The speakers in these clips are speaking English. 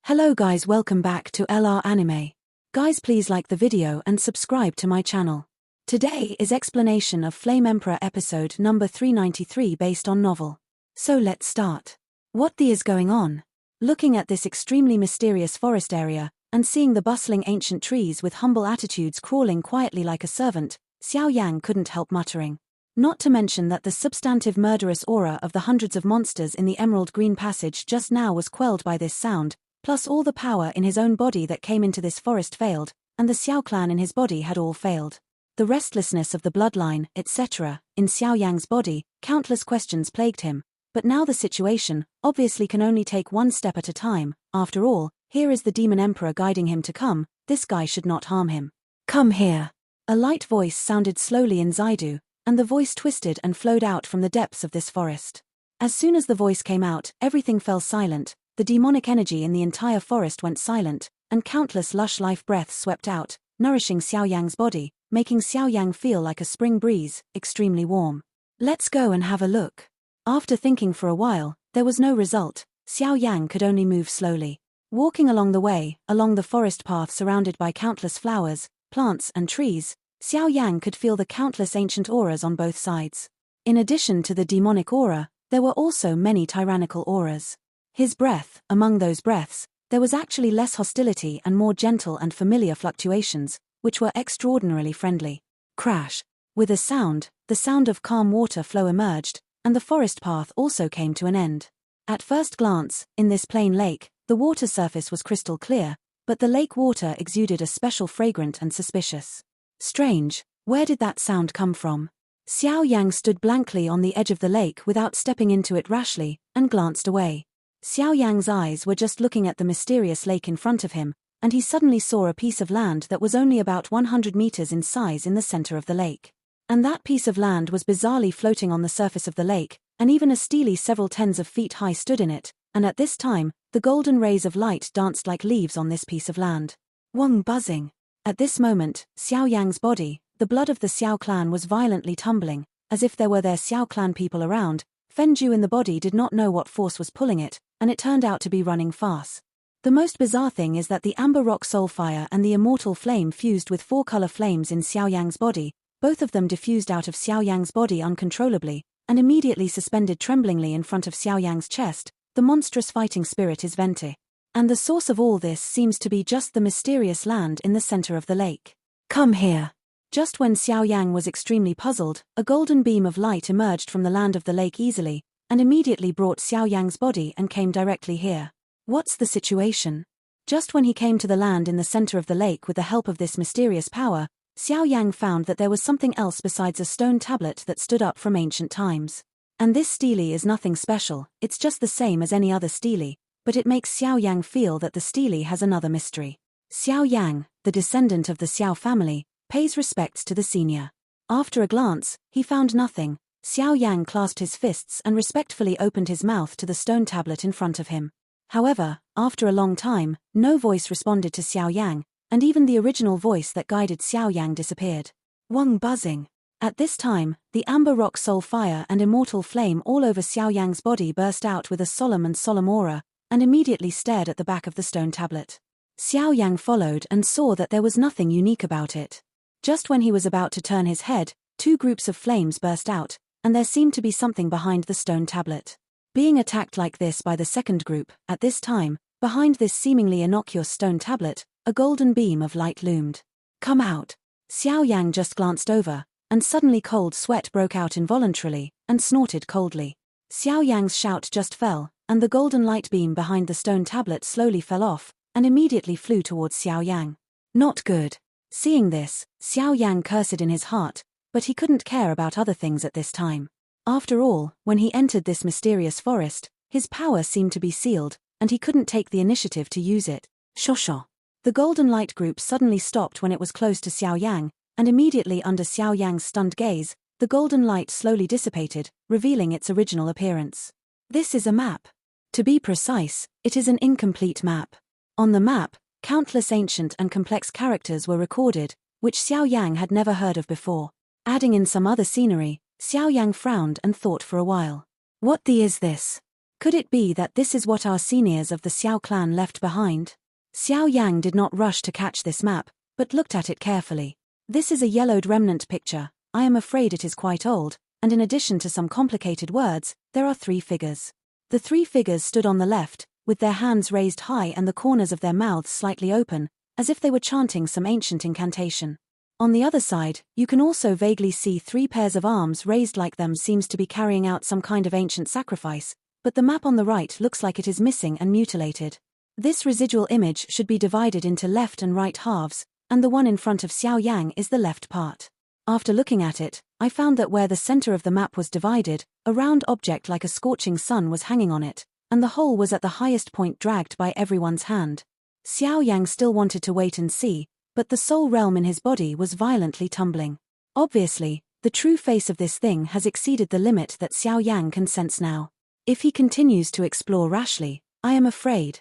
Hello guys, welcome back to LR Anime. Guys, please like the video and subscribe to my channel. Today is explanation of Flame Emperor episode number 393 based on novel. So let's start. What the is going on? Looking at this extremely mysterious forest area, and seeing the bustling ancient trees with humble attitudes crawling quietly like a servant, Xiao Yan couldn't help muttering. Not to mention that the substantive murderous aura of the hundreds of monsters in the emerald green passage just now was quelled by this sound, plus all the power in his own body that came into this forest failed, and the Xiao clan in his body had all failed. The restlessness of the bloodline, etc., in Xiao Yang's body, countless questions plagued him, but now the situation, obviously can only take one step at a time. After all, here is the demon emperor guiding him to come, this guy should not harm him. Come here. A light voice sounded slowly in Zaidu, and the voice twisted and flowed out from the depths of this forest. As soon as the voice came out, everything fell silent. The demonic energy in the entire forest went silent, and countless lush life breaths swept out, nourishing Xiao Yang's body, making Xiao Yang feel like a spring breeze, extremely warm. Let's go and have a look. After thinking for a while, there was no result. Xiao Yang could only move slowly. Walking along the way, along the forest path surrounded by countless flowers, plants and trees, Xiao Yang could feel the countless ancient auras on both sides. In addition to the demonic aura, there were also many tyrannical auras. His breath, among those breaths, there was actually less hostility and more gentle and familiar fluctuations, which were extraordinarily friendly. Crash. With a sound, the sound of calm water flow emerged, and the forest path also came to an end. At first glance, in this plain lake, the water surface was crystal clear, but the lake water exuded a special fragrant and suspicious. Strange, where did that sound come from? Xiao Yang stood blankly on the edge of the lake without stepping into it rashly, and glanced away. Xiao Yang's eyes were just looking at the mysterious lake in front of him, and he suddenly saw a piece of land that was only about 100 meters in size in the center of the lake. And that piece of land was bizarrely floating on the surface of the lake, and even a stele several tens of feet high stood in it, and at this time, the golden rays of light danced like leaves on this piece of land. Wong buzzing. At this moment, Xiao Yang's body, the blood of the Xiao clan was violently tumbling, as if there were their Xiao clan people around. Fenju in the body did not know what force was pulling it, and it turned out to be running fast. The most bizarre thing is that the amber rock soul fire and the immortal flame fused with four-color flames in Xiao Yang's body, both of them diffused out of Xiao Yang's body uncontrollably, and immediately suspended tremblingly in front of Xiao Yang's chest. The monstrous fighting spirit is Venti. And the source of all this seems to be just the mysterious land in the center of the lake. Come here. Just when Xiao Yang was extremely puzzled, a golden beam of light emerged from the land of the lake easily, and immediately brought Xiao Yang's body and came directly here. What's the situation? Just when he came to the land in the center of the lake with the help of this mysterious power, Xiao Yang found that there was something else besides a stone tablet that stood up from ancient times. And this stele is nothing special, it's just the same as any other stele, but it makes Xiao Yang feel that the stele has another mystery. Xiao Yang, the descendant of the Xiao family, pays respects to the senior. After a glance, he found nothing. Xiao Yang clasped his fists and respectfully opened his mouth to the stone tablet in front of him. However, after a long time, no voice responded to Xiao Yang, and even the original voice that guided Xiao Yang disappeared. Wong buzzing. At this time, the amber rock soul fire and immortal flame all over Xiao Yang's body burst out with a solemn aura, and immediately stared at the back of the stone tablet. Xiao Yang followed and saw that there was nothing unique about it. Just when he was about to turn his head, two groups of flames burst out, and there seemed to be something behind the stone tablet. Being attacked like this by the second group, at this time, behind this seemingly innocuous stone tablet, a golden beam of light loomed. Come out. Xiao Yang just glanced over, and suddenly cold sweat broke out involuntarily, and snorted coldly. Xiao Yang's shout just fell, and the golden light beam behind the stone tablet slowly fell off, and immediately flew towards Xiao Yang. Not good. Seeing this, Xiao Yang cursed in his heart, but he couldn't care about other things at this time. After all, when he entered this mysterious forest, his power seemed to be sealed, and he couldn't take the initiative to use it. Shosho. The golden light group suddenly stopped when it was close to Xiao Yang, and immediately under Xiao Yang's stunned gaze, the golden light slowly dissipated, revealing its original appearance. This is a map. To be precise, it is an incomplete map. On the map, countless ancient and complex characters were recorded, which Xiao Yang had never heard of before. Adding in some other scenery, Xiao Yang frowned and thought for a while. What the is this? Could it be that this is what our seniors of the Xiao clan left behind? Xiao Yang did not rush to catch this map, but looked at it carefully. This is a yellowed remnant picture. I am afraid it is quite old, and in addition to some complicated words, there are 3 figures. The 3 figures stood on the left, with their hands raised high and the corners of their mouths slightly open, as if they were chanting some ancient incantation. On the other side, you can also vaguely see 3 pairs of arms raised like them seems to be carrying out some kind of ancient sacrifice, but the map on the right looks like it is missing and mutilated. This residual image should be divided into left and right halves, and the one in front of Xiao Yang is the left part. After looking at it, I found that where the center of the map was divided, a round object like a scorching sun was hanging on it, and the whole was at the highest point dragged by everyone's hand. Xiao Yang still wanted to wait and see, but the soul realm in his body was violently tumbling. Obviously, the true face of this thing has exceeded the limit that Xiao Yang can sense now. If he continues to explore rashly, I am afraid.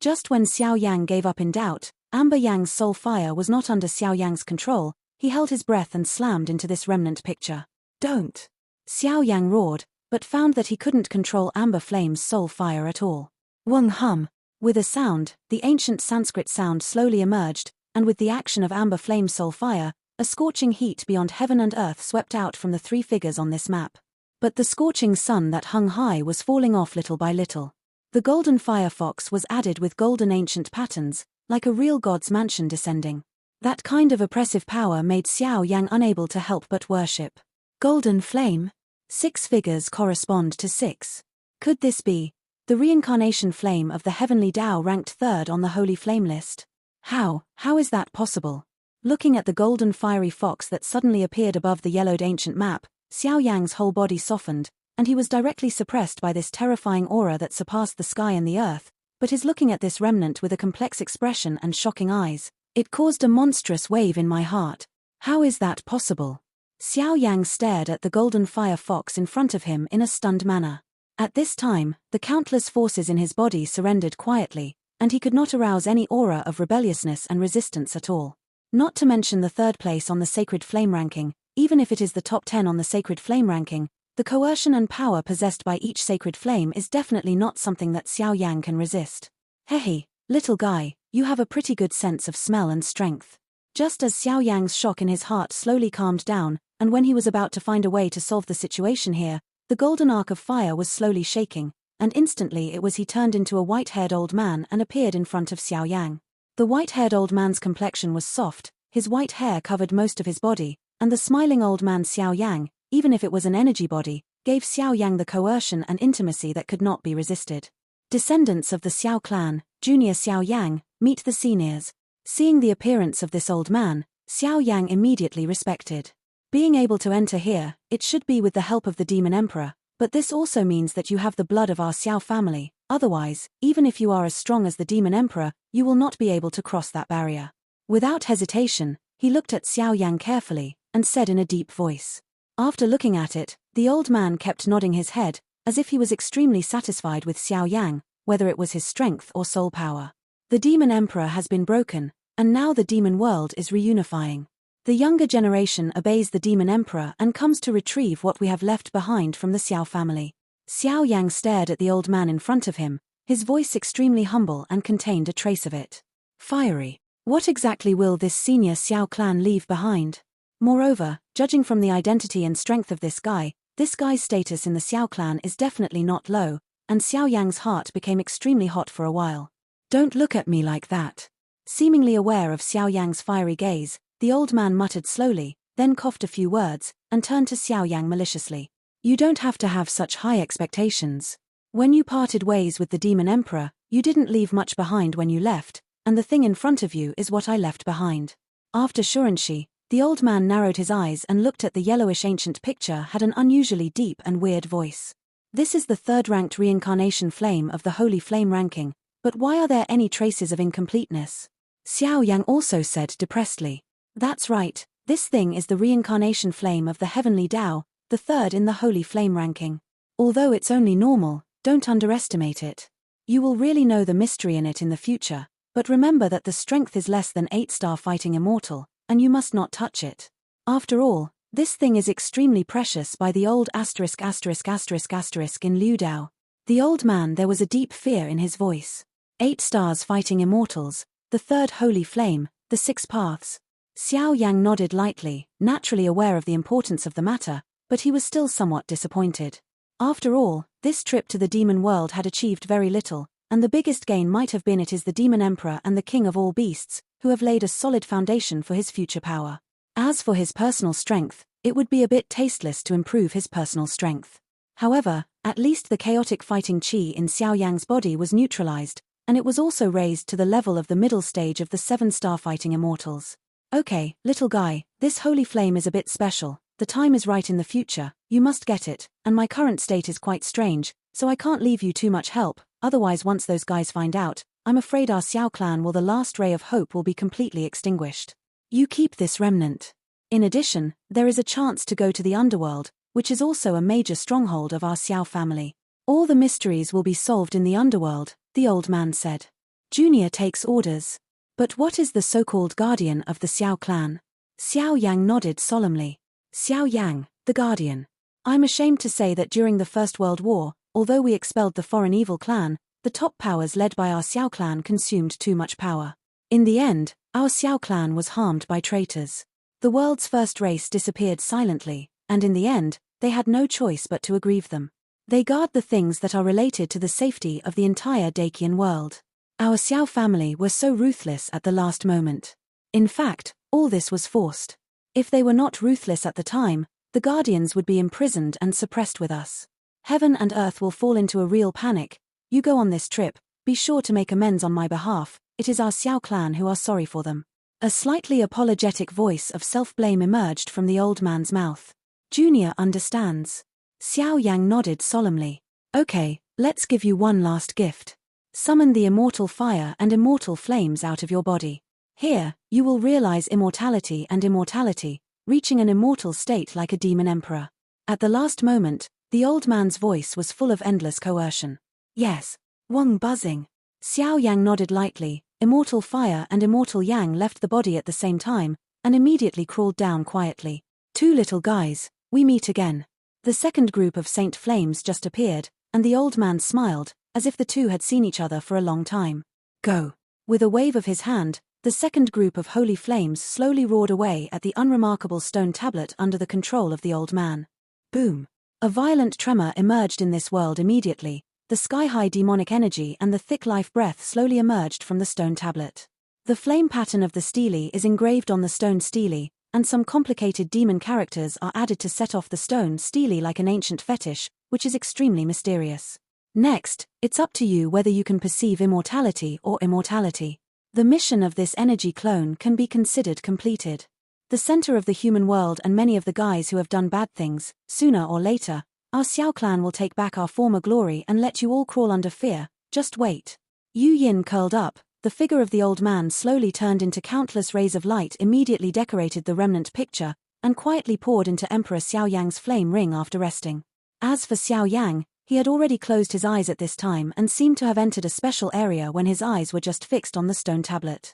Just when Xiao Yang gave up in doubt, Amber Yang's soul fire was not under Xiao Yang's control. He held his breath and slammed into this remnant picture. Don't! Xiao Yang roared, but found that he couldn't control Amber Flame's soul fire at all. Wung hum! With a sound, the ancient Sanskrit sound slowly emerged, and with the action of Amber Flame's soul fire, a scorching heat beyond heaven and earth swept out from the 3 figures on this map. But the scorching sun that hung high was falling off little by little. The golden firefox was added with golden ancient patterns, like a real god's mansion descending. That kind of oppressive power made Xiao Yang unable to help but worship. Golden flame? 6 figures correspond to 6. Could this be the reincarnation flame of the heavenly Tao ranked 3rd on the holy flame list? How is that possible? Looking at the golden fiery fox that suddenly appeared above the yellowed ancient map, Xiao Yang's whole body softened, and he was directly suppressed by this terrifying aura that surpassed the sky and the earth, but his looking at this remnant with a complex expression and shocking eyes, it caused a monstrous wave in my heart. How is that possible? Xiao Yang stared at the golden fire fox in front of him in a stunned manner. At this time, the countless forces in his body surrendered quietly, and he could not arouse any aura of rebelliousness and resistance at all. Not to mention the 3rd place on the sacred flame ranking. Even if it is the top 10 on the sacred flame ranking, the coercion and power possessed by each sacred flame is definitely not something that Xiao Yang can resist. Hehe, little guy, you have a pretty good sense of smell and strength. Just as Xiao Yang's shock in his heart slowly calmed down, and when he was about to find a way to solve the situation here, the golden arc of fire was slowly shaking, and instantly it was he turned into a white-haired old man and appeared in front of Xiao Yang. The white-haired old man's complexion was soft, his white hair covered most of his body, and the smiling old man Xiao Yang, even if it was an energy body, gave Xiao Yang the coercion and intimacy that could not be resisted. Descendants of the Xiao clan, Junior Xiao Yang, meet the seniors. Seeing the appearance of this old man, Xiao Yang immediately respected. Being able to enter here, it should be with the help of the Demon Emperor, but this also means that you have the blood of our Xiao family. Otherwise, even if you are as strong as the Demon Emperor, you will not be able to cross that barrier. Without hesitation, he looked at Xiao Yang carefully, and said in a deep voice. After looking at it, the old man kept nodding his head, as if he was extremely satisfied with Xiao Yang, whether it was his strength or soul power. The Demon Emperor has been broken, and now the demon world is reunifying. The younger generation obeys the Demon Emperor and comes to retrieve what we have left behind from the Xiao family. Xiao Yang stared at the old man in front of him, his voice extremely humble and contained a trace of it. Fiery. What exactly will this senior Xiao clan leave behind? Moreover, judging from the identity and strength of this guy's status in the Xiao clan is definitely not low, and Xiao Yang's heart became extremely hot for a while. Don't look at me like that. Seemingly aware of Xiao Yang's fiery gaze, the old man muttered slowly, then coughed a few words, and turned to Xiao Yang maliciously. You don't have to have such high expectations. When you parted ways with the Demon Emperor, you didn't leave much behind when you left, and the thing in front of you is what I left behind. After Shurenshi, the old man narrowed his eyes and looked at the yellowish ancient picture had an unusually deep and weird voice. This is the 3rd-ranked reincarnation flame of the holy flame ranking, but why are there any traces of incompleteness? Xiao Yang also said depressedly. That's right, this thing is the reincarnation flame of the heavenly Tao, the 3rd in the holy flame ranking. Although it's only normal, don't underestimate it. You will really know the mystery in it in the future, but remember that the strength is less than 8-star fighting immortal, and you must not touch it. After all, this thing is extremely precious by the old ***** in Liu Dao. The old man, there was a deep fear in his voice. 8 stars fighting immortals, the 3rd holy flame, the 6 paths. Xiao Yan nodded lightly, naturally aware of the importance of the matter, but he was still somewhat disappointed. After all, this trip to the demon world had achieved very little, and the biggest gain might have been it is the demon emperor and the king of all beasts, who have laid a solid foundation for his future power. As for his personal strength, it would be a bit tasteless to improve his personal strength. However, at least the chaotic fighting chi in Xiao Yang's body was neutralized, and it was also raised to the level of the middle stage of the 7-star fighting immortals. Okay, little guy, this holy flame is a bit special, the time is right in the future, you must get it, and my current state is quite strange, so I can't leave you too much help, otherwise once those guys find out, I'm afraid our Xiao clan the last ray of hope will be completely extinguished. You keep this remnant. In addition, there is a chance to go to the underworld, which is also a major stronghold of our Xiao family. All the mysteries will be solved in the underworld, the old man said. Junior takes orders. But what is the so-called guardian of the Xiao clan? Xiao Yang nodded solemnly. Xiao Yang, the guardian. I'm ashamed to say that during the First World War, although we expelled the foreign evil clan, the top powers led by our Xiao clan consumed too much power. In the end, our Xiao clan was harmed by traitors. The world's first race disappeared silently, and in the end, they had no choice but to aggrieve them. They guard the things that are related to the safety of the entire Dacian world. Our Xiao family were so ruthless at the last moment. In fact, all this was forced. If they were not ruthless at the time, the guardians would be imprisoned and suppressed with us. Heaven and earth will fall into a real panic. You go on this trip, be sure to make amends on my behalf, it is our Xiao clan who are sorry for them. A slightly apologetic voice of self-blame emerged from the old man's mouth. Junior understands. Xiao Yang nodded solemnly. Okay, let's give you one last gift. Summon the immortal fire and immortal flames out of your body. Here, you will realize immortality and immortality, reaching an immortal state like a demon emperor. At the last moment, the old man's voice was full of endless coercion. Yes. Wang buzzing. Xiao Yang nodded lightly. Immortal fire and immortal yang left the body at the same time, and immediately crawled down quietly. 2 little guys, we meet again. The second group of Saint Flames just appeared, and the old man smiled, as if the two had seen each other for a long time. Go. With a wave of his hand, the second group of holy flames slowly roared away at the unremarkable stone tablet under the control of the old man. Boom. A violent tremor emerged in this world immediately. The sky-high demonic energy and the thick life breath slowly emerged from the stone tablet. The flame pattern of the stele is engraved on the stone stele, and some complicated demon characters are added to set off the stone stele like an ancient fetish, which is extremely mysterious. Next, it's up to you whether you can perceive immortality or immortality. The mission of this energy clone can be considered completed. The center of the human world and many of the guys who have done bad things, sooner or later, our Xiao clan will take back our former glory and let you all crawl under fear, just wait. Yu Yin curled up, the figure of the old man slowly turned into countless rays of light immediately decorated the remnant picture, and quietly poured into Emperor Xiao Yang's flame ring after resting. As for Xiao Yang, he had already closed his eyes at this time and seemed to have entered a special area when his eyes were just fixed on the stone tablet.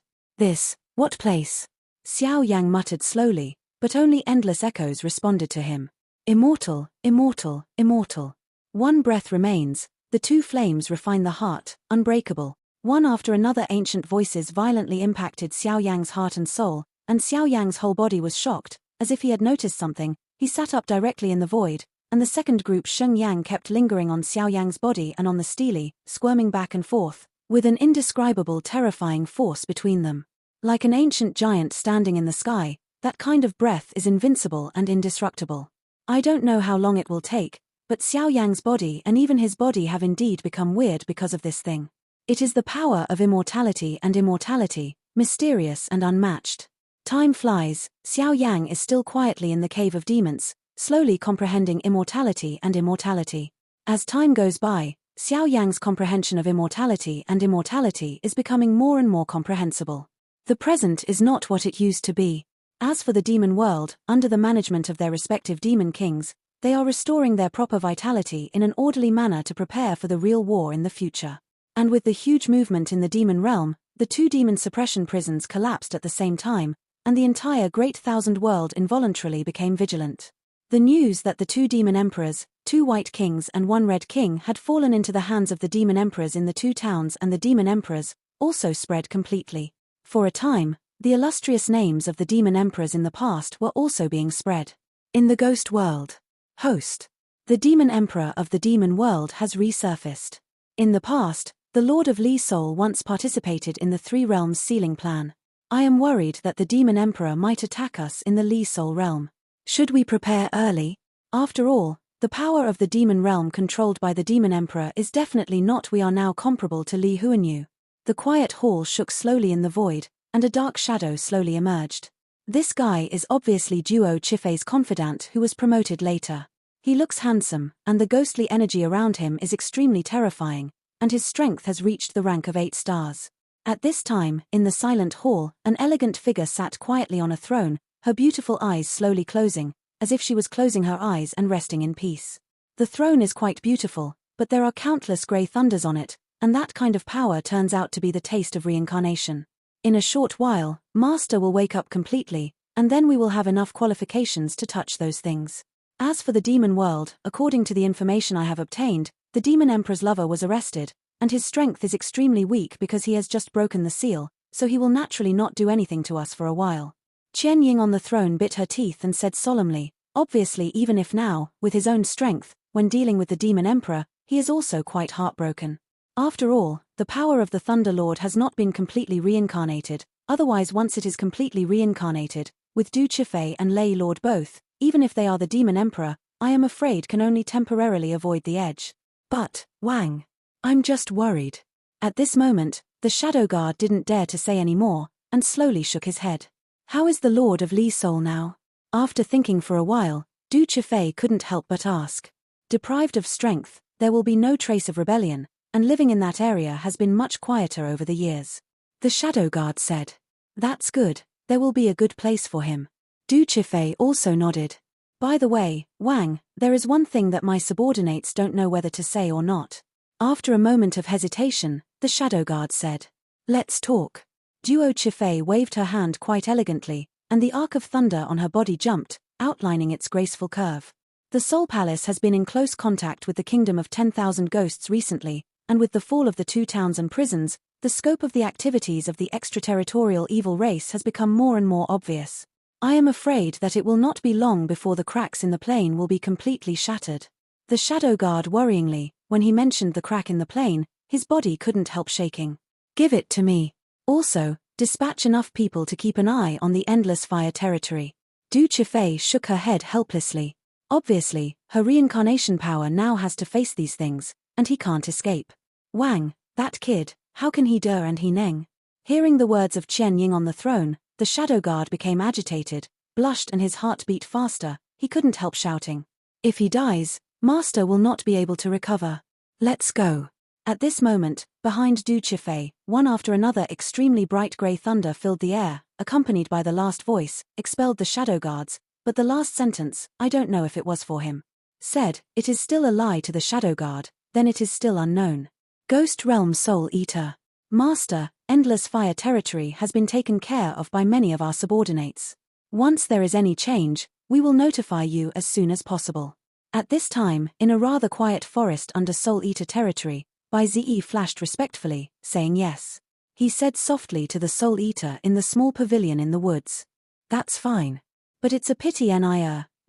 What place? Xiao Yang muttered slowly, but only endless echoes responded to him. Immortal, immortal, immortal. One breath remains, the 2 flames refine the heart, unbreakable. One after another ancient voices violently impacted Xiao Yang's heart and soul, and Xiao Yang's whole body was shocked, as if he had noticed something. He sat up directly in the void, and the second group Sheng Yang kept lingering on Xiao Yang's body and on the stele, squirming back and forth, with an indescribable terrifying force between them. Like an ancient giant standing in the sky, that kind of breath is invincible and indestructible. I don't know how long it will take, but Xiao Yang's body and even his body have indeed become weird because of this thing. It is the power of immortality and immortality, mysterious and unmatched. Time flies, Xiao Yang is still quietly in the cave of demons, slowly comprehending immortality and immortality. As time goes by, Xiao Yang's comprehension of immortality and immortality is becoming more and more comprehensible. The present is not what it used to be. As for the demon world, under the management of their respective demon kings, they are restoring their proper vitality in an orderly manner to prepare for the real war in the future. And with the huge movement in the demon realm, the 2 demon suppression prisons collapsed at the same time, and the entire Great Thousand World involuntarily became vigilant. The news that the 2 demon emperors, 2 white kings and 1 red king had fallen into the hands of the demon emperors in the 2 towns and the demon emperors, also spread completely. For a time, the illustrious names of the demon emperors in the past were also being spread. In the ghost world. Host. The demon emperor of the demon world has resurfaced. In the past, the Lord of Li Soul once participated in the 3 realms sealing plan. I am worried that the demon emperor might attack us in the Li Soul realm. Should we prepare early? After all, the power of the demon realm controlled by the demon emperor is definitely not. We are now comparable to Li Huanyu. The quiet hall shook slowly in the void, and a dark shadow slowly emerged. This guy is obviously Duo Chifei's confidant who was promoted later. He looks handsome, and the ghostly energy around him is extremely terrifying, and his strength has reached the rank of 8 stars. At this time, in the silent hall, an elegant figure sat quietly on a throne, her beautiful eyes slowly closing, as if she was closing her eyes and resting in peace. The throne is quite beautiful, but there are countless grey thunders on it, and that kind of power turns out to be the taste of reincarnation. In a short while, Master will wake up completely, and then we will have enough qualifications to touch those things. As for the demon world, according to the information I have obtained, the demon emperor's lover was arrested, and his strength is extremely weak because he has just broken the seal, so he will naturally not do anything to us for a while. Qian Ying on the throne bit her teeth and said solemnly, obviously even if now, with his own strength, when dealing with the demon emperor, he is also quite heartbroken. After all, the power of the Thunder Lord has not been completely reincarnated, otherwise once it is completely reincarnated, with Du Chifei and Lei Lord both, even if they are the demon emperor, I am afraid can only temporarily avoid the edge. But, Wang. I'm just worried. At this moment, the Shadow Guard didn't dare to say any more, and slowly shook his head. How is the Lord of Li Soul now? After thinking for a while, Du Chifei couldn't help but ask. Deprived of strength, there will be no trace of rebellion, and living in that area has been much quieter over the years. The Shadow Guard said. That's good, there will be a good place for him. Du Chifei also nodded. By the way, Wang, there is one thing that my subordinates don't know whether to say or not. After a moment of hesitation, the Shadow Guard said. Let's talk. Duo Chifei waved her hand quite elegantly, and the arc of thunder on her body jumped, outlining its graceful curve. The Soul Palace has been in close contact with the Kingdom of 10,000 Ghosts recently, and with the fall of the 2 towns and prisons, the scope of the activities of the extraterritorial evil race has become more and more obvious. I am afraid that it will not be long before the cracks in the plane will be completely shattered. The Shadow Guard worryingly, when he mentioned the crack in the plane, his body couldn't help shaking. Give it to me. Also, dispatch enough people to keep an eye on the Endless Fire territory. Du Chifei shook her head helplessly. Obviously, her reincarnation power now has to face these things, and he can't escape. Wang, that kid, how can he dare and he neng? Hearing the words of Qian Ying on the throne, the Shadow Guard became agitated, blushed and his heart beat faster, he couldn't help shouting. If he dies, Master will not be able to recover. Let's go. At this moment, behind Du Chifei, one after another extremely bright grey thunder filled the air, accompanied by the last voice, expelled the Shadow Guards, but the last sentence, I don't know if it was for him. Said, it is still a lie to the Shadow Guard, then it is still unknown. Ghost Realm Soul Eater. Master, Endless Fire territory has been taken care of by many of our subordinates. Once there is any change, we will notify you as soon as possible. At this time, in a rather quiet forest under Soul Eater territory, Bai Zi flashed respectfully, saying yes. He said softly to the Soul Eater in the small pavilion in the woods. That's fine. But it's a pity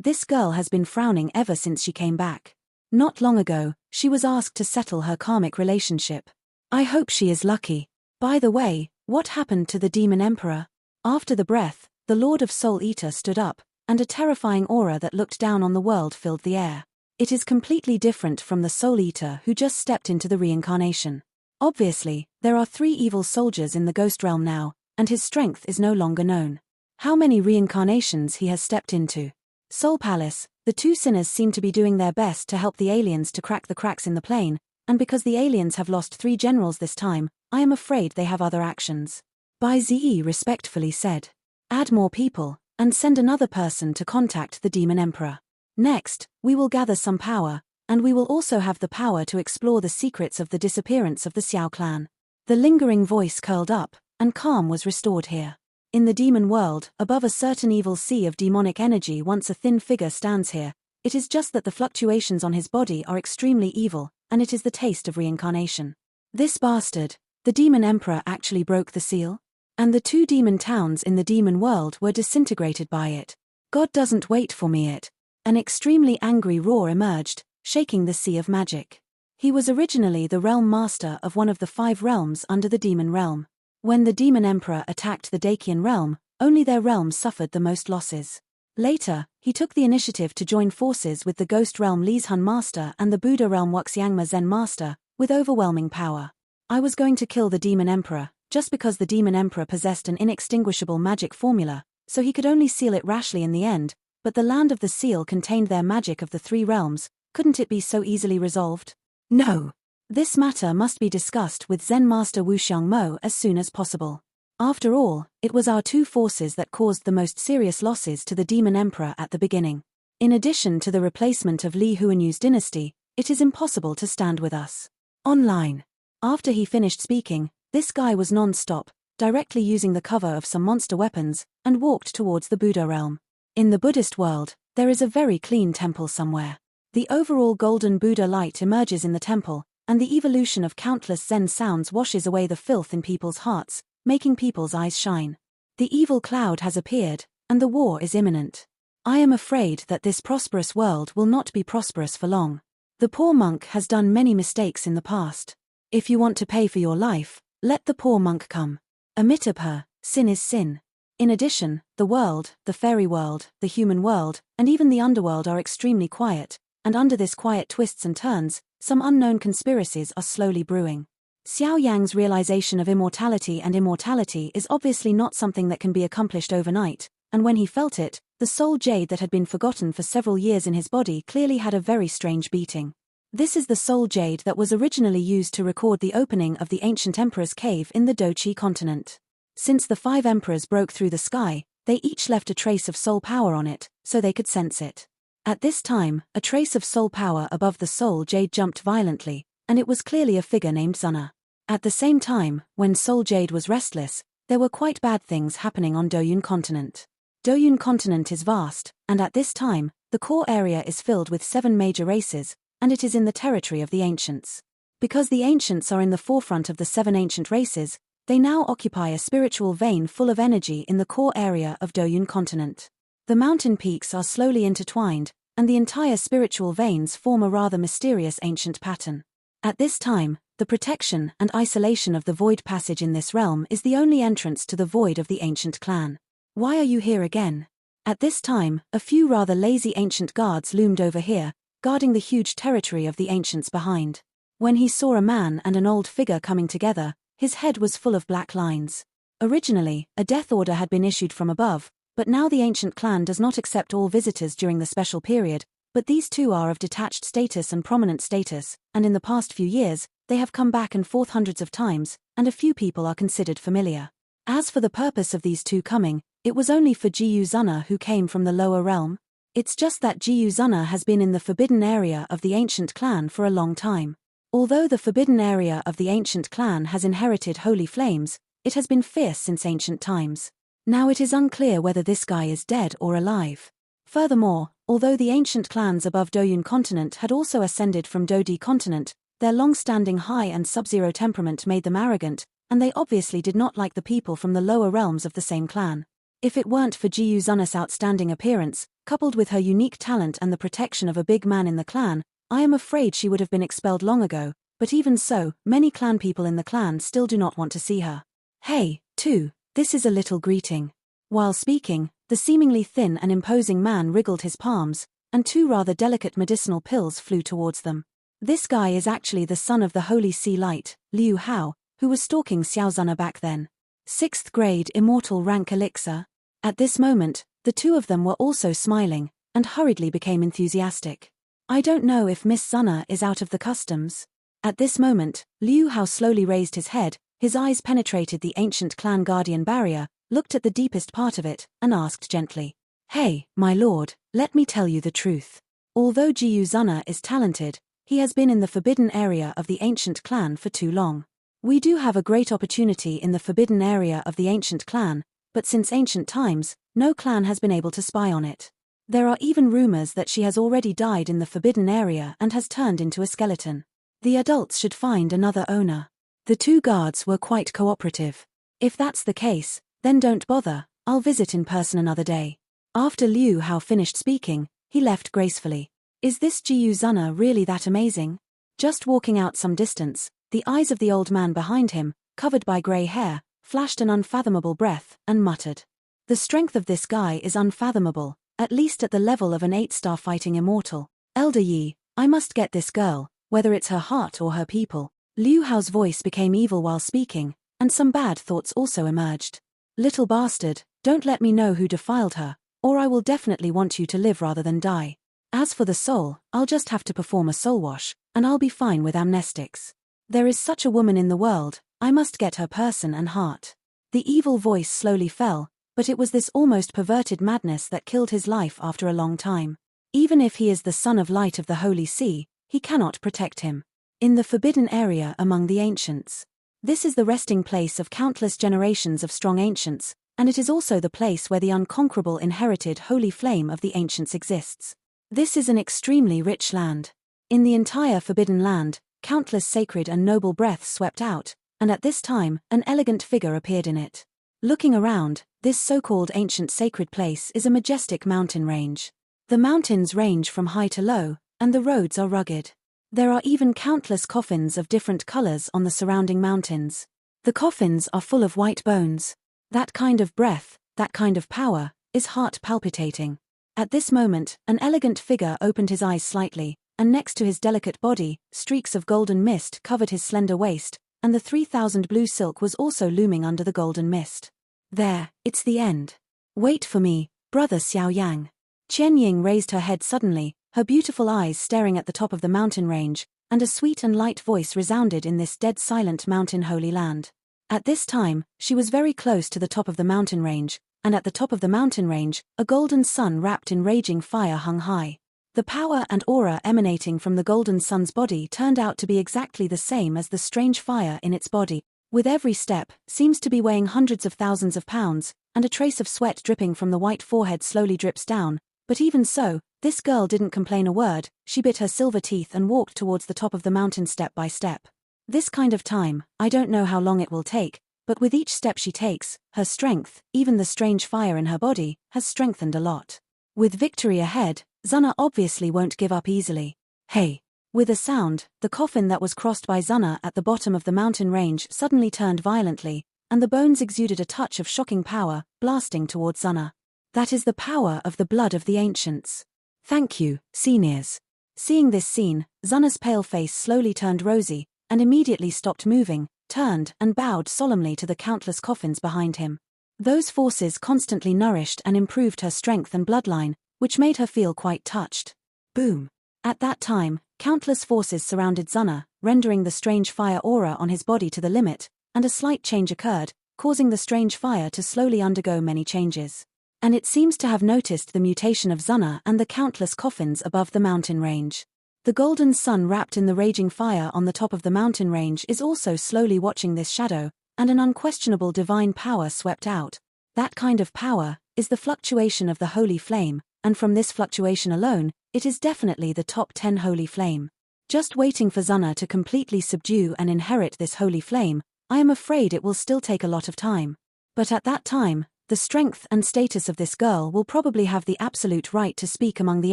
this girl has been frowning ever since she came back. Not long ago, she was asked to settle her karmic relationship. I hope she is lucky. By the way, what happened to the Demon Emperor? After the breath, the Lord of Soul Eater stood up, and a terrifying aura that looked down on the world filled the air. It is completely different from the Soul Eater who just stepped into the reincarnation. Obviously, there are 3 evil soldiers in the Ghost Realm now, and his strength is no longer known. How many reincarnations he has stepped into. Soul Palace, the 2 sinners seem to be doing their best to help the aliens to crack the cracks in the plane, and because the aliens have lost 3 generals this time, I am afraid they have other actions. Bai Zi respectfully said. Add more people, and send another person to contact the Demon Emperor. Next, we will gather some power, and we will also have the power to explore the secrets of the disappearance of the Xiao clan. The lingering voice curled up, and calm was restored here. In the demon world, above a certain evil sea of demonic energy, once a thin figure stands here. It is just that the fluctuations on his body are extremely evil, and it is the taste of reincarnation. This bastard, the demon emperor, actually broke the seal? And the 2 demon towns in the demon world were disintegrated by it. God doesn't wait for me it. An extremely angry roar emerged, shaking the sea of magic. He was originally the realm master of one of the 5 realms under the demon realm. When the demon emperor attacked the Dacian realm, only their realm suffered the most losses. Later, he took the initiative to join forces with the Ghost Realm Li's Hun Master and the Buddha Realm Wuxiangma Zen Master, with overwhelming power. I was going to kill the Demon Emperor, just because the Demon Emperor possessed an inextinguishable magic formula, so he could only seal it rashly in the end, but the land of the seal contained their magic of the 3 realms. Couldn't it be so easily resolved? No. This matter must be discussed with Zen Master Wu Xiangmo as soon as possible. After all, it was our 2 forces that caused the most serious losses to the Demon Emperor at the beginning. In addition to the replacement of Li Huanyu's dynasty, it is impossible to stand with us. Online. After he finished speaking, this guy was non-stop, directly using the cover of some monster weapons, and walked towards the Buddha realm. In the Buddhist world, there is a very clean temple somewhere. The overall golden Buddha light emerges in the temple, and the evolution of countless Zen sounds washes away the filth in people's hearts, making people's eyes shine. The evil cloud has appeared, and the war is imminent. I am afraid that this prosperous world will not be prosperous for long. The poor monk has done many mistakes in the past. If you want to pay for your life, let the poor monk come. Amitabha, sin is sin. In addition, the world, the fairy world, the human world, and even the underworld are extremely quiet, and under this quiet twists and turns, some unknown conspiracies are slowly brewing. Xiao Yang's realization of immortality and immortality is obviously not something that can be accomplished overnight, and when he felt it, the soul jade that had been forgotten for several years in his body clearly had a very strange beating. This is the soul jade that was originally used to record the opening of the ancient emperor's cave in the Dochi continent. Since the 5 emperors broke through the sky, they each left a trace of soul power on it, so they could sense it. At this time, a trace of soul power above the soul jade jumped violently, and it was clearly a figure named Zuna. At the same time, when soul jade was restless, there were quite bad things happening on Doyun continent. Doyun continent is vast, and at this time, the core area is filled with 7 major races, and it is in the territory of the ancients. Because the ancients are in the forefront of the 7 ancient races, they now occupy a spiritual vein full of energy in the core area of Doyun continent. The mountain peaks are slowly intertwined, and the entire spiritual veins form a rather mysterious ancient pattern. At this time, the protection and isolation of the void passage in this realm is the only entrance to the void of the ancient clan. Why are you here again? At this time, a few rather lazy ancient guards loomed over here, guarding the huge territory of the ancients behind. When he saw a man and an old figure coming together, his head was full of black lines. Originally, a death order had been issued from above, but now the ancient clan does not accept all visitors during the special period, but these 2 are of detached status and prominent status, and in the past few years, they have come back and forth hundreds of times, and a few people are considered familiar. As for the purpose of these 2 coming, it was only for Jiyu Zuna who came from the lower realm. It's just that Jiyu Zuna has been in the forbidden area of the ancient clan for a long time. Although the forbidden area of the ancient clan has inherited holy flames, it has been fierce since ancient times. Now it is unclear whether this guy is dead or alive. Furthermore, although the ancient clans above Doyun continent had also ascended from Dodi continent, their long-standing high and sub-zero temperament made them arrogant, and they obviously did not like the people from the lower realms of the same clan. If it weren't for Jiyu Zuna's outstanding appearance, coupled with her unique talent and the protection of a big man in the clan, I am afraid she would have been expelled long ago, but even so, many clan people in the clan still do not want to see her. Hey, too, this is a little greeting. While speaking, the seemingly thin and imposing man wriggled his palms, and 2 rather delicate medicinal pills flew towards them. This guy is actually the son of the Holy Sea Light, Liu Hao, who was stalking Xiao Zuna back then. 6th grade immortal rank elixir. At this moment, the 2 of them were also smiling, and hurriedly became enthusiastic. I don't know if Miss Zuna is out of the customs. At this moment, Liu Hao slowly raised his head, his eyes penetrated the ancient clan guardian barrier, looked at the deepest part of it, and asked gently, "Hey, my lord, let me tell you the truth. Although Jiyu Zuna is talented, he has been in the forbidden area of the ancient clan for too long. We do have a great opportunity in the forbidden area of the ancient clan, but since ancient times, no clan has been able to spy on it. There are even rumors that she has already died in the forbidden area and has turned into a skeleton. The adults should find another owner. The two guards were quite cooperative. If that's the case, then don't bother, I'll visit in person another day. After Liu Hao finished speaking, he left gracefully. Is this Jiu Zuna really that amazing? Just walking out some distance, the eyes of the old man behind him, covered by grey hair, flashed an unfathomable breath, and muttered. The strength of this guy is unfathomable, at least at the level of an 8-star fighting immortal. Elder Yi, I must get this girl, whether it's her heart or her people. Liu Hao's voice became evil while speaking, and some bad thoughts also emerged. Little bastard, don't let me know who defiled her, or I will definitely want you to live rather than die. As for the soul, I'll just have to perform a soul wash, and I'll be fine with amnestics. There is such a woman in the world, I must get her person and heart. The evil voice slowly fell, but it was this almost perverted madness that killed his life after a long time. Even if he is the son of light of the Holy Sea, he cannot protect him. In the forbidden area among the ancients. This is the resting place of countless generations of strong ancients, and it is also the place where the unconquerable inherited holy flame of the ancients exists. This is an extremely rich land. In the entire forbidden land, countless sacred and noble breaths swept out, and at this time, an elegant figure appeared in it. Looking around, this so-called ancient sacred place is a majestic mountain range. The mountains range from high to low, and the roads are rugged. There are even countless coffins of different colors on the surrounding mountains. The coffins are full of white bones. That kind of breath, that kind of power, is heart palpitating. At this moment, an elegant figure opened his eyes slightly, and next to his delicate body, streaks of golden mist covered his slender waist, and the 3,000 blue silk was also looming under the golden mist. There, it's the end. Wait for me, brother Xiao Yang. Qian Ying raised her head suddenly, her beautiful eyes staring at the top of the mountain range, and a sweet and light voice resounded in this dead silent mountain holy land. At this time, she was very close to the top of the mountain range, and at the top of the mountain range, a golden sun wrapped in raging fire hung high. The power and aura emanating from the golden sun's body turned out to be exactly the same as the strange fire in its body. With every step, seems to be weighing hundreds of thousands of pounds, and a trace of sweat dripping from the white forehead slowly drips down, but even so, this girl didn't complain a word, she bit her silver teeth and walked towards the top of the mountain step by step. This kind of time, I don't know how long it will take, but with each step she takes, her strength, even the strange fire in her body, has strengthened a lot. With victory ahead, Zuna obviously won't give up easily. Hey! With a sound, the coffin that was crossed by Zuna at the bottom of the mountain range suddenly turned violently, and the bones exuded a touch of shocking power, blasting towards Zuna. That is the power of the blood of the ancients. Thank you, seniors. Seeing this scene, Zuna's pale face slowly turned rosy, and immediately stopped moving, turned and bowed solemnly to the countless coffins behind him. Those forces constantly nourished and improved her strength and bloodline, which made her feel quite touched. Boom! At that time, countless forces surrounded Zuna, rendering the strange fire aura on his body to the limit, and a slight change occurred, causing the strange fire to slowly undergo many changes. And it seems to have noticed the mutation of Zuna and the countless coffins above the mountain range. The golden sun wrapped in the raging fire on the top of the mountain range is also slowly watching this shadow, and an unquestionable divine power swept out. That kind of power is the fluctuation of the holy flame, and from this fluctuation alone, it is definitely the top 10 holy flame. Just waiting for Zuna to completely subdue and inherit this holy flame, I am afraid it will still take a lot of time. But at that time, the strength and status of this girl will probably have the absolute right to speak among the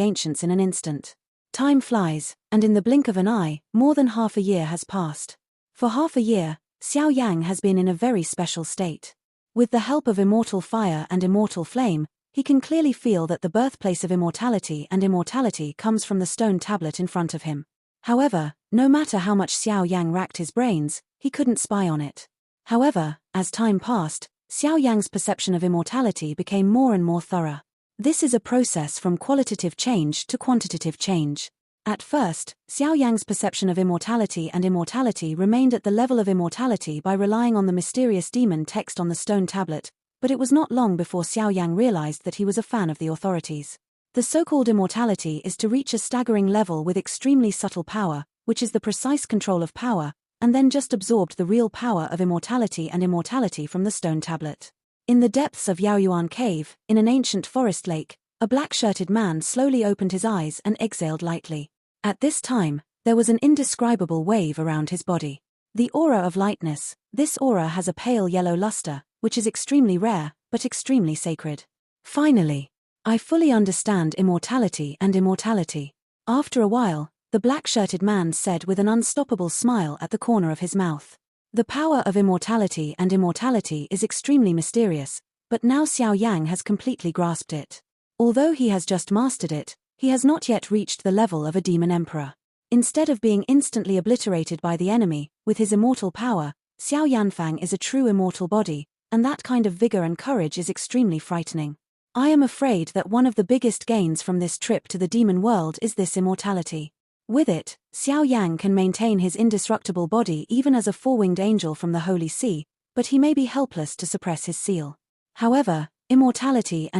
ancients in an instant. Time flies, and in the blink of an eye, more than half a year has passed. For half a year, Xiao Yang has been in a very special state. With the help of immortal fire and immortal flame, he can clearly feel that the birthplace of immortality and immortality comes from the stone tablet in front of him. However, no matter how much Xiao Yang racked his brains, he couldn't spy on it. However, as time passed, Xiao Yang's perception of immortality became more and more thorough. This is a process from qualitative change to quantitative change. At first, Xiao Yang's perception of immortality and immortality remained at the level of immortality by relying on the mysterious demon text on the stone tablet, but it was not long before Xiao Yang realized that he was a fan of the authorities. The so-called immortality is to reach a staggering level with extremely subtle power, which is the precise control of power, and then just absorbed the real power of immortality and immortality from the stone tablet. In the depths of Yaoyuan Cave, in an ancient forest lake, a black-shirted man slowly opened his eyes and exhaled lightly. At this time, there was an indescribable wave around his body. The aura of lightness. This aura has a pale yellow luster, which is extremely rare, but extremely sacred. Finally, I fully understand immortality and immortality. After a while, the black-shirted man said with an unstoppable smile at the corner of his mouth. The power of immortality and immortality is extremely mysterious, but now Xiao Yang has completely grasped it. Although he has just mastered it, he has not yet reached the level of a demon emperor. Instead of being instantly obliterated by the enemy, with his immortal power, Xiao Yanfang is a true immortal body, and that kind of vigor and courage is extremely frightening. I am afraid that one of the biggest gains from this trip to the demon world is this immortality. With it, Xiao Yang can maintain his indestructible body even as a four-winged angel from the Holy See, but he may be helpless to suppress his seal. However, immortality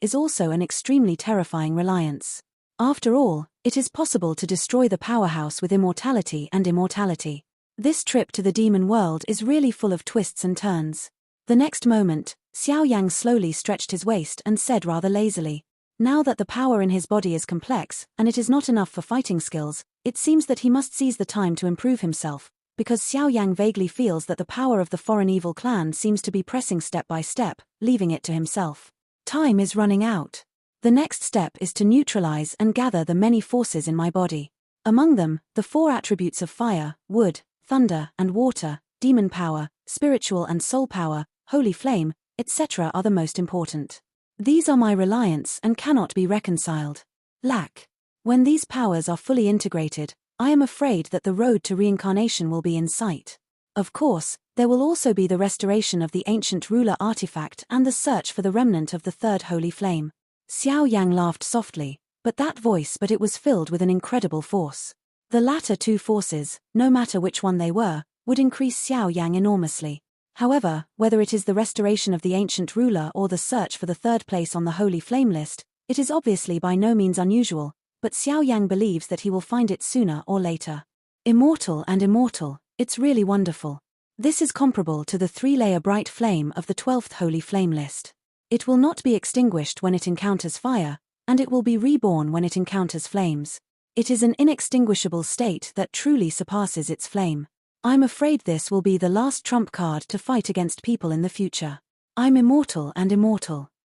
is also an extremely terrifying reliance. After all, it is possible to destroy the powerhouse with immortality and immortality. This trip to the demon world is really full of twists and turns. The next moment, Xiao Yang slowly stretched his waist and said rather lazily, "Now that the power in his body is complex, and it is not enough for fighting skills, it seems that he must seize the time to improve himself, because Xiao Yang vaguely feels that the power of the foreign evil clan seems to be pressing step by step, leaving it to himself. Time is running out. The next step is to neutralize and gather the many forces in my body. Among them, the four attributes of fire, wood, thunder, and water, demon power, spiritual and soul power, holy flame, etc. are the most important. These are my reliance and cannot be reconciled. When these powers are fully integrated, I am afraid that the road to reincarnation will be in sight. Of course, there will also be the restoration of the ancient ruler artifact and the search for the remnant of the third holy flame." Xiao Yang laughed softly, but it was filled with an incredible force. The latter two forces, no matter which one they were, would increase Xiao Yang enormously. However, whether it is the restoration of the ancient ruler or the search for the third place on the holy flame list, it is obviously by no means unusual, but Xiao Yang believes that he will find it sooner or later. Immortal, it's really wonderful. This is comparable to the three-layer bright flame of the 12th holy flame list. It will not be extinguished when it encounters fire, and it will be reborn when it encounters flames. It is an inextinguishable state that truly surpasses its flame. I'm afraid this will be the last trump card to fight against people in the future. I'm immortal.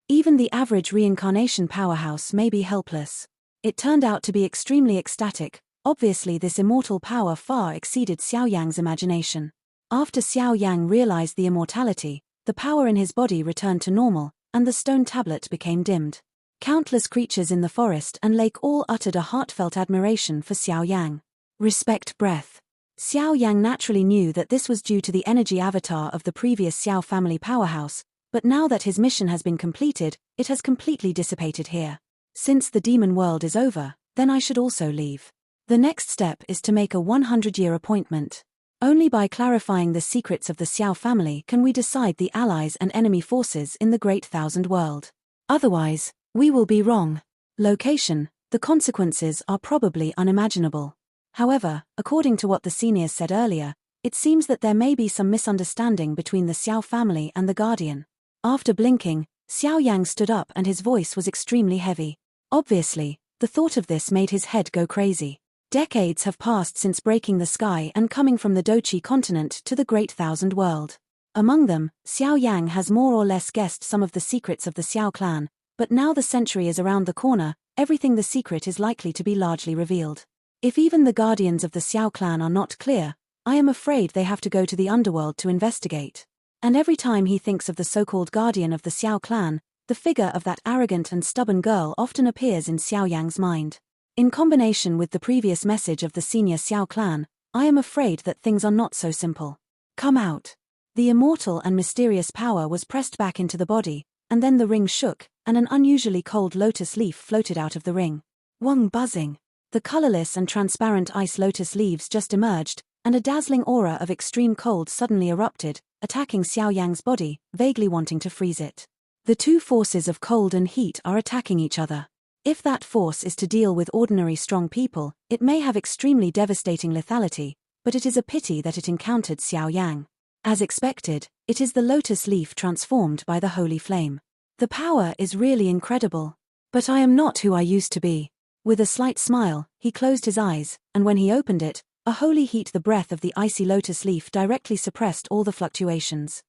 Even the average reincarnation powerhouse may be helpless. It turned out to be extremely ecstatic. Obviously this immortal power far exceeded Xiao Yang's imagination. After Xiao Yang realized the immortality, the power in his body returned to normal, and the stone tablet became dimmed. Countless creatures in the forest and lake all uttered a heartfelt admiration for Xiao Yang. Respect breath. Xiao Yang naturally knew that this was due to the energy avatar of the previous Xiao family powerhouse, but now that his mission has been completed, it has completely dissipated here. Since the demon world is over, then I should also leave. The next step is to make a 100-year appointment. Only by clarifying the secrets of the Xiao family can we decide the allies and enemy forces in the Great Thousand World. Otherwise, we will be wrong. Location, the consequences are probably unimaginable. However, according to what the seniors said earlier, it seems that there may be some misunderstanding between the Xiao family and the Guardian. After blinking, Xiao Yang stood up and his voice was extremely heavy. Obviously, the thought of this made his head go crazy. Decades have passed since breaking the sky and coming from the Dochi continent to the Great Thousand World. Among them, Xiao Yang has more or less guessed some of the secrets of the Xiao clan, but now the century is around the corner, everything the secret is likely to be largely revealed. If even the guardians of the Xiao clan are not clear, I am afraid they have to go to the underworld to investigate. And every time he thinks of the so-called guardian of the Xiao clan, the figure of that arrogant and stubborn girl often appears in Xiao Yang's mind. In combination with the previous message of the senior Xiao clan, I am afraid that things are not so simple. Come out. The immortal and mysterious power was pressed back into the body, and then the ring shook, and an unusually cold lotus leaf floated out of the ring. Wong buzzing. The colorless and transparent ice lotus leaves just emerged, and a dazzling aura of extreme cold suddenly erupted, attacking Xiao Yang's body, vaguely wanting to freeze it. The two forces of cold and heat are attacking each other. If that force is to deal with ordinary strong people, it may have extremely devastating lethality, but it is a pity that it encountered Xiao Yang. As expected, it is the lotus leaf transformed by the holy flame. The power is really incredible. But I am not who I used to be. With a slight smile, he closed his eyes, and when he opened it, a holy heat, the breath of the icy lotus leaf directly suppressed all the fluctuations.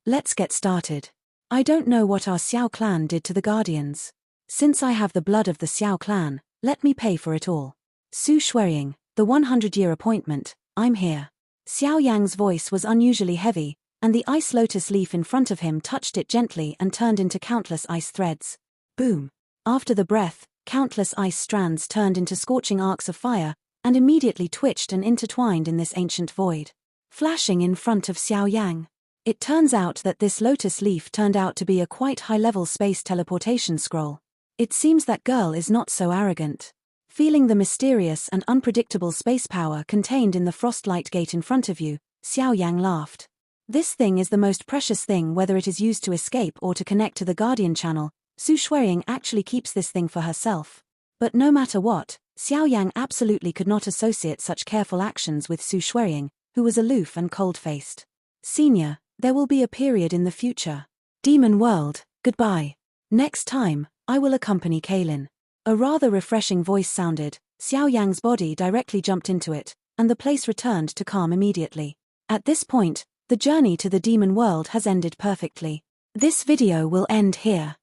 Let's get started. I don't know what our Xiao clan did to the guardians. Since I have the blood of the Xiao clan, let me pay for it all. Su Shuiying, the 100-year appointment, I'm here. Xiao Yang's voice was unusually heavy, and the ice lotus leaf in front of him touched it gently and turned into countless ice threads. Boom! After the breath, countless ice strands turned into scorching arcs of fire, and immediately twitched and intertwined in this ancient void. Flashing in front of Xiao Yang. It turns out that this lotus leaf turned out to be a quite high-level space teleportation scroll. It seems that girl is not so arrogant. Feeling the mysterious and unpredictable space power contained in the frostlight gate in front of you, Xiao Yang laughed. This thing is the most precious thing, whether it is used to escape or to connect to the Guardian channel. Su Shuiying actually keeps this thing for herself. But no matter what, Xiao Yang absolutely could not associate such careful actions with Su Shuiying, who was aloof and cold-faced. Senior, there will be a period in the future. Demon world, goodbye. Next time, I will accompany Kaylin. A rather refreshing voice sounded, Xiao Yang's body directly jumped into it, and the place returned to calm immediately. At this point, the journey to the demon world has ended perfectly. This video will end here.